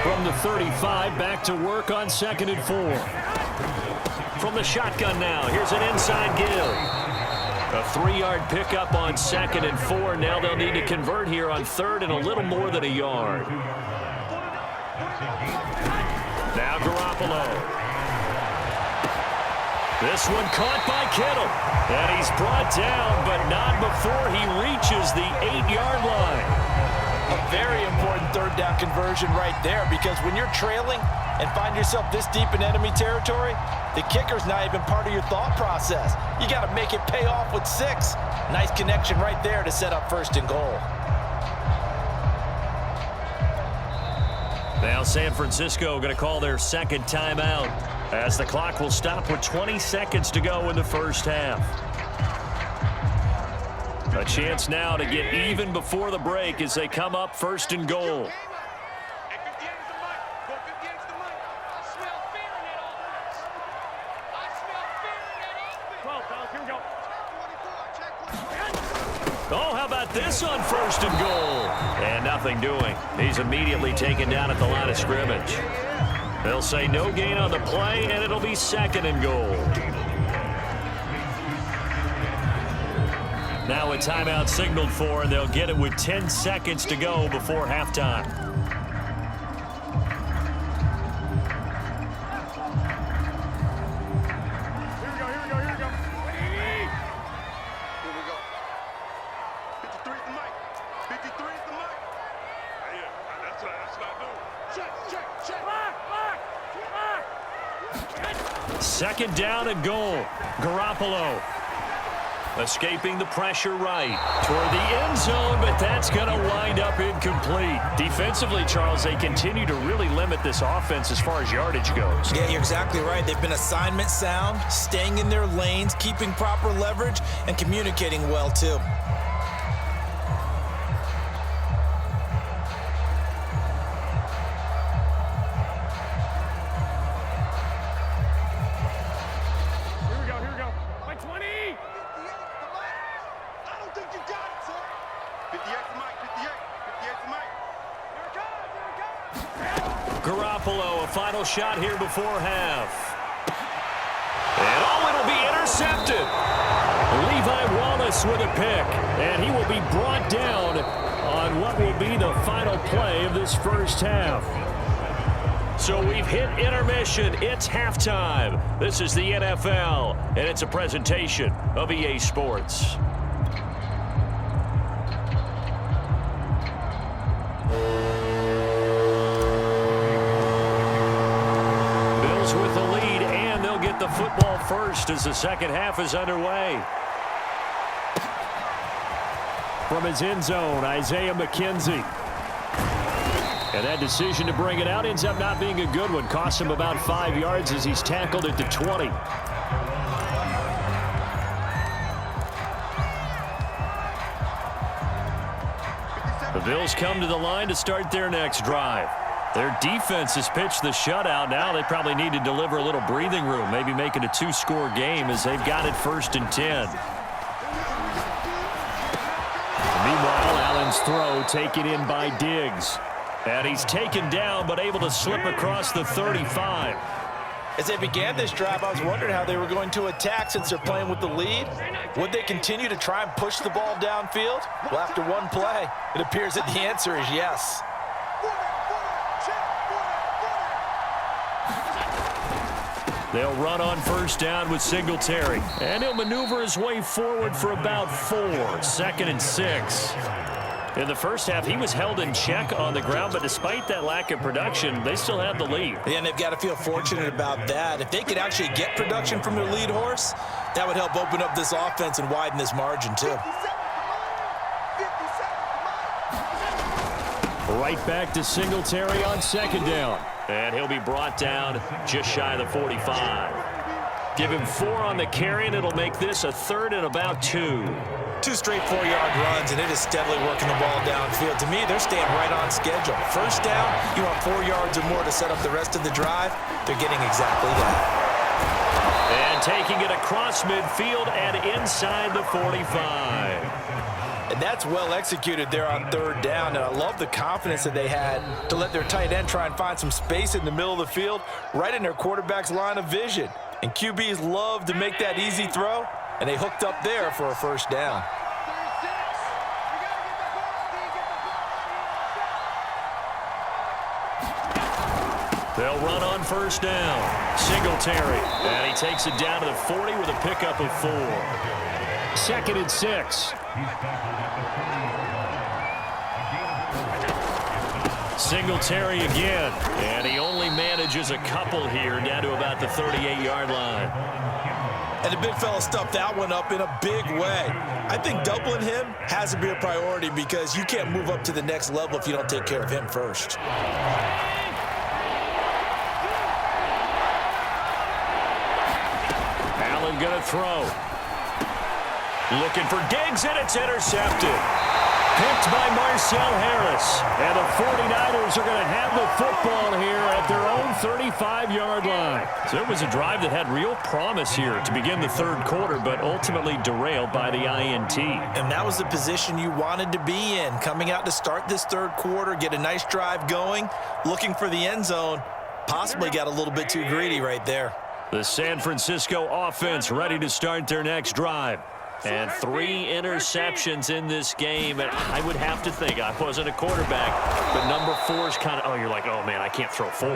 From the 35, back to work on 2nd and 4. From the shotgun now, here's an inside give. A 3-yard pickup on 2nd and 4. Now they'll need to convert here on 3rd and a little more than a yard. Now Garoppolo. This one caught by Kittle. And he's brought down, but not before he reaches the 8-yard line. A very important 3rd down conversion right there, because when you're trailing and find yourself this deep in enemy territory, the kicker's not even part of your thought process. You got to make it pay off with 6. Nice connection right there to set up 1st and goal. Now San Francisco going to call their 2nd timeout as the clock will stop with 20 seconds to go in the first half. A chance now to get even before the break as they come up 1st and goal. Oh, how about this on 1st and goal? And nothing doing. He's immediately taken down at the line of scrimmage. They'll say no gain on the play, and it'll be 2nd and goal. Now a timeout signaled for, and they'll get it with 10 seconds to go before halftime. Second down and goal. Garoppolo escaping the pressure right toward the end zone, but that's going to wind up incomplete. Defensively, Charles, they continue to really limit this offense as far as yardage goes. Yeah, you're exactly right. They've been assignment sound, staying in their lanes, keeping proper leverage, and communicating well, too. Garoppolo, a final shot here before half. And oh, it'll be intercepted. Levi Wallace with a pick, and he will be brought down on what will be the final play of this first half. So we've hit intermission. It's halftime. This is the NFL, and it's a presentation of EA Sports. With the lead, and they'll get the football first as the second half is underway. From his end zone, Isaiah McKenzie. And that decision to bring it out ends up not being a good one. Cost him about 5 yards as he's tackled at the 20. The Bills come to the line to start their next drive. Their defense has pitched the shutout. Now they probably need to deliver a little breathing room, maybe make it a 2-score game as they've got it 1st and 10. Meanwhile, Allen's throw taken in by Diggs. And he's taken down but able to slip across the 35. As they began this drive, I was wondering how they were going to attack since they're playing with the lead. Would they continue to try and push the ball downfield? Well, after one play, it appears that the answer is yes. They'll run on 1st down with Singletary. And he'll maneuver his way forward for about 4. 2nd and 6. In the first half, he was held in check on the ground, but despite that lack of production, they still have the lead. Yeah, and they've got to feel fortunate about that. If they could actually get production from their lead horse, that would help open up this offense and widen this margin, too. Right back to Singletary on 2nd down. And he'll be brought down just shy of the 45. Give him 4 on the carry, and it'll make this a 3rd and about 2. 2 straight 4-yard runs, and it is steadily working the ball downfield. To me, they're staying right on schedule. 1st down, you want 4 yards or more to set up the rest of the drive. They're getting exactly that. And taking it across midfield and inside the 45. And that's well executed there on third down. And I love the confidence that they had to let their tight end try and find some space in the middle of the field, right in their quarterback's line of vision. And QBs love to make that easy throw, and they hooked up there for a first down. They'll run on first down. Singletary. And he takes it down to the 40 with a pickup of 4. 2nd and 6. Singletary again. And he only manages a couple here down to about the 38-yard line. And the big fella stuffed that one up in a big way. I think doubling him has to be a priority because you can't move up to the next level if you don't take care of him first. Allen going to throw. Looking for Diggs, and it's intercepted. Picked by Marcel Harris. And the 49ers are going to have the football here at their own 35-yard line. So it was a drive that had real promise here to begin the third quarter, but ultimately derailed by the INT. And that was the position you wanted to be in. Coming out to start this third quarter, get a nice drive going, looking for the end zone. Possibly got a little bit too greedy right there. The San Francisco offense ready to start their next drive. And 3 interceptions in this game. And I would have to think, I wasn't a quarterback, but number 4 is kind of, oh, you're like, oh, man, I can't throw 4.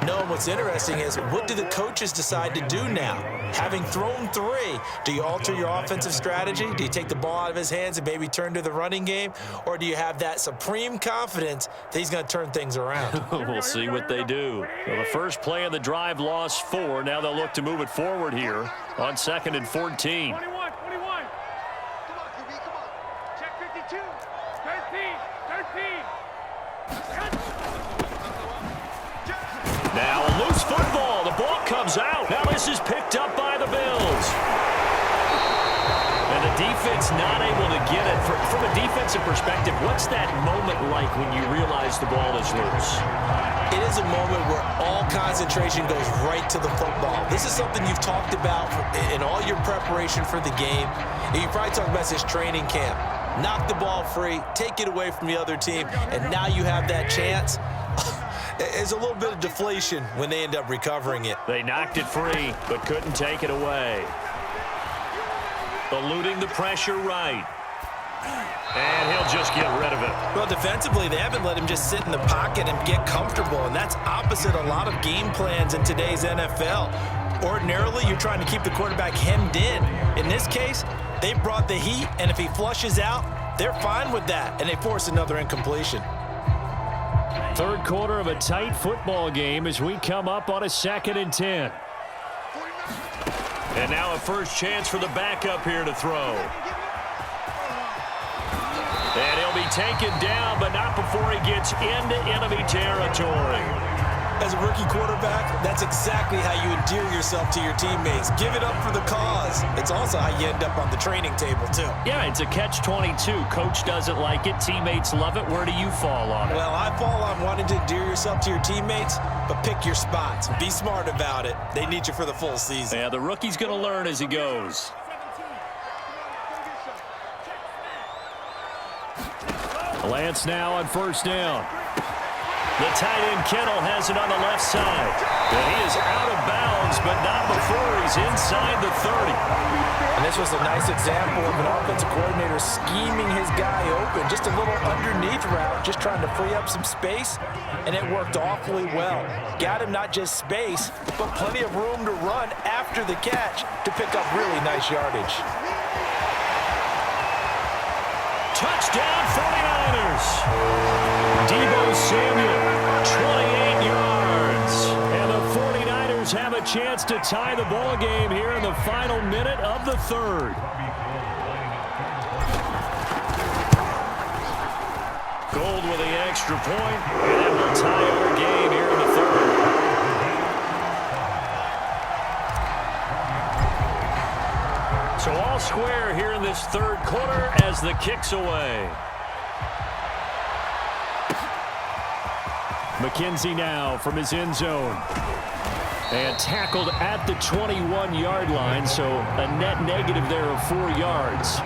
No, and what's interesting is what do the coaches decide to do now? Having thrown 3, do you alter your offensive strategy? Do you take the ball out of his hands and maybe turn to the running game? Or do you have that supreme confidence that he's going to turn things around? We'll see what they do. Well, the first play of the drive lost 4. Now they'll look to move it forward here on 2nd and 14. Now a loose football. The ball comes out. Now this is picked up by the Bills. And the defense not able to get it. From a defensive perspective, what's that moment like when you realize the ball is loose? It is a moment where all concentration goes right to the football. This is something you've talked about in all your preparation for the game. And you probably talked about this training camp. Knock the ball free, take it away from the other team, and now you have that chance. There's a little bit of deflation when they end up recovering it. They knocked it free, but couldn't take it away. Eluding the pressure right. And he'll just get rid of it. Well, defensively, they haven't let him just sit in the pocket and get comfortable, and that's opposite a lot of game plans in today's NFL. Ordinarily, you're trying to keep the quarterback hemmed in. In this case, they brought the heat, and if he flushes out, they're fine with that, and they force another incompletion. Third quarter of a tight football game as we come up on a 2nd and 10. And now a first chance for the backup here to throw. And he'll be taken down, but not before he gets into enemy territory. As a rookie quarterback, that's exactly how you endear yourself to your teammates. Give it up for the cause. It's also how you end up on the training table, too. Yeah, it's a catch-22. Coach doesn't like it. Teammates love it. Where do you fall on it? Well, I fall on wanting to endear yourself to your teammates, but pick your spots. Be smart about it. They need you for the full season. Yeah, the rookie's going to learn as he goes. Lance now on first down. The tight end Kittle has it on the left side. And he is out of bounds, but not before he's inside the 30. And this was a nice example of an offensive coordinator scheming his guy open. Just a little underneath route, just trying to free up some space, and it worked awfully well. Got him not just space, but plenty of room to run after the catch to pick up really nice yardage. Touchdown 49ers. Deebo Samuel, 28 yards. And the 49ers have a chance to tie the ball game here in the final minute of the third. Gold with the extra point, and it will tie our game here in the third. So all square here in this third quarter as the kick's away. McKenzie now from his end zone. And tackled at the 21-yard line, so a net negative there of 4 yards.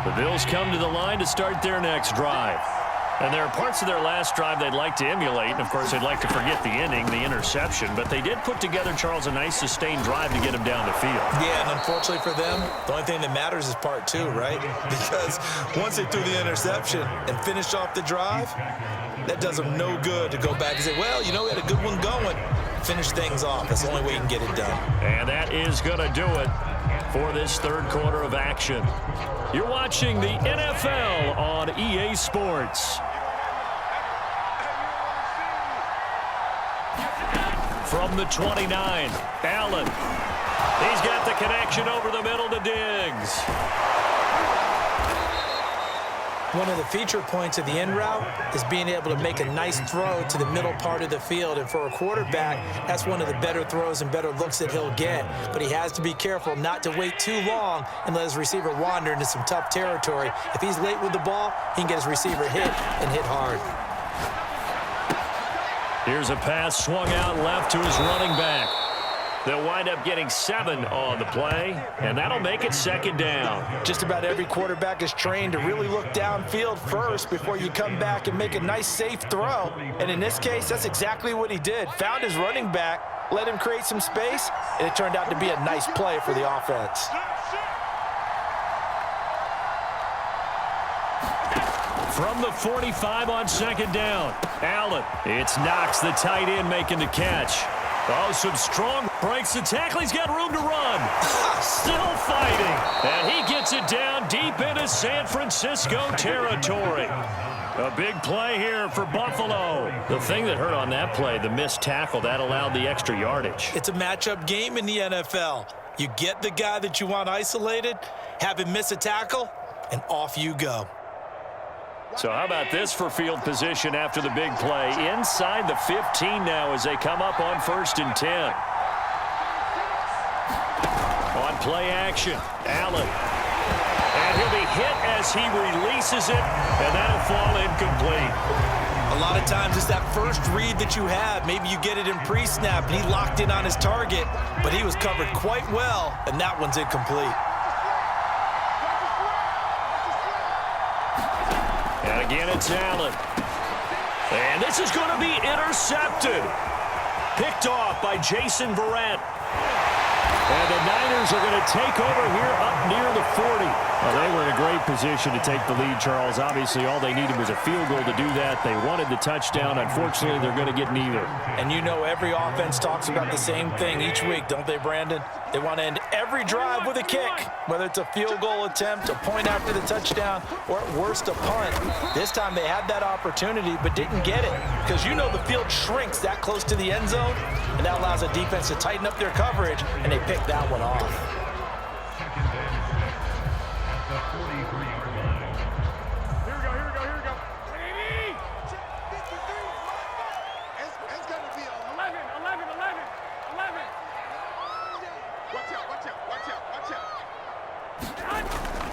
The Bills come to the line to start their next drive. And there are parts of their last drive they'd like to emulate. And, of course, they'd like to forget the inning, the interception. But they did put together, Charles, a nice sustained drive to get them down the field. Yeah, and unfortunately for them, the only thing that matters is part two, right? Because once they threw the interception and finished off the drive, that does them no good to go back and say, well, you know, we had a good one going. Finish things off. That's the only way you can get it done. And that is going to do it for this third quarter of action. You're watching the NFL on EA Sports. From the 29, Allen. He's got the connection over the middle to Diggs. One of the feature points of the in route is being able to make a nice throw to the middle part of the field. And for a quarterback, that's one of the better throws and better looks that he'll get. But he has to be careful not to wait too long and let his receiver wander into some tough territory. If he's late with the ball, he can get his receiver hit and hit hard. Here's a pass swung out left to his running back. They'll wind up getting 7 on the play, and that'll make it second down. Just about every quarterback is trained to really look downfield first before you come back and make a nice, safe throw. And in this case, that's exactly what he did. Found his running back, let him create some space, and it turned out to be a nice play for the offense. From the 45 on second down, Allen. It's Knox, the tight end, making the catch. Oh, some strong breaks the tackle. He's got room to run. Still fighting. And he gets it down deep into San Francisco territory. A big play here for Buffalo. The thing that hurt on that play, the missed tackle, that allowed the extra yardage. It's a matchup game in the NFL. You get the guy that you want isolated, have him miss a tackle, and off you go. So how about this for field position after the big play? Inside the 15 now as they come up on 1st and 10. On play action, Allen. And he'll be hit as he releases it, and that'll fall incomplete. A lot of times it's that first read that you have. Maybe you get it in pre-snap, and he locked in on his target, but he was covered quite well, and that one's incomplete. And again, it's Allen. And this is going to be intercepted. Picked off by Jason Verrett. And the Niners are going to take over here up near the 40. Well, they were in a great position to take the lead, Charles. Obviously, all they needed was a field goal to do that. They wanted the touchdown. Unfortunately, they're going to get neither. And you know every offense talks about the same thing each week, don't they, Brandon? They want to end every drive with a kick, whether it's a field goal attempt, a point after the touchdown, or at worst, a punt. This time they had that opportunity but didn't get it because you know the field shrinks that close to the end zone, and that allows the defense to tighten up their coverage, and they pick that one off.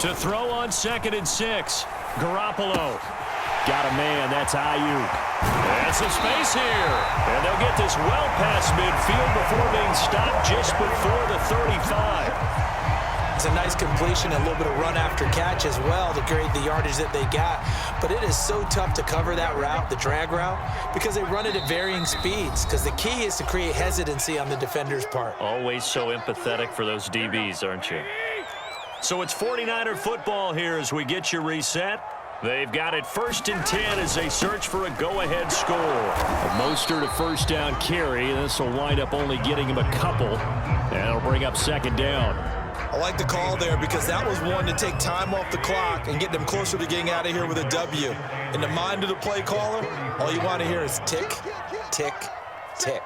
To throw on 2nd and 6. Garoppolo. Got a man. That's Ayuk. And some space here. And they'll get this well past midfield before being stopped just before the 35. It's a nice completion, a little bit of run after catch as well to create the yardage that they got. But it is so tough to cover that route, the drag route, because they run it at varying speeds. Because the key is to create hesitancy on the defender's part. Always so empathetic for those DBs, aren't you? So it's 49er football here as we get you reset. They've got it 1st and 10 as they search for a go-ahead score. A Mostert, a first down carry. This will wind up only getting him a couple. And it'll bring up 2nd down. I like the call there because that was one to take time off the clock and get them closer to getting out of here with a W. In the mind of the play caller, all you want to hear is tick, tick, tick.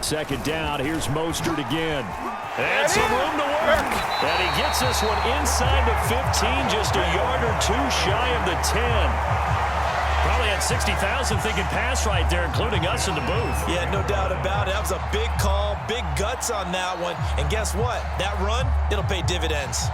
Second down, here's Mostert again. And some room to work. And he gets this one inside the 15, just a yard or two shy of the 10. Probably had 60,000 thinking pass right there, including us in the booth. Yeah, no doubt about it. That was a big call, big guts on that one. And guess what? That run, it'll pay dividends.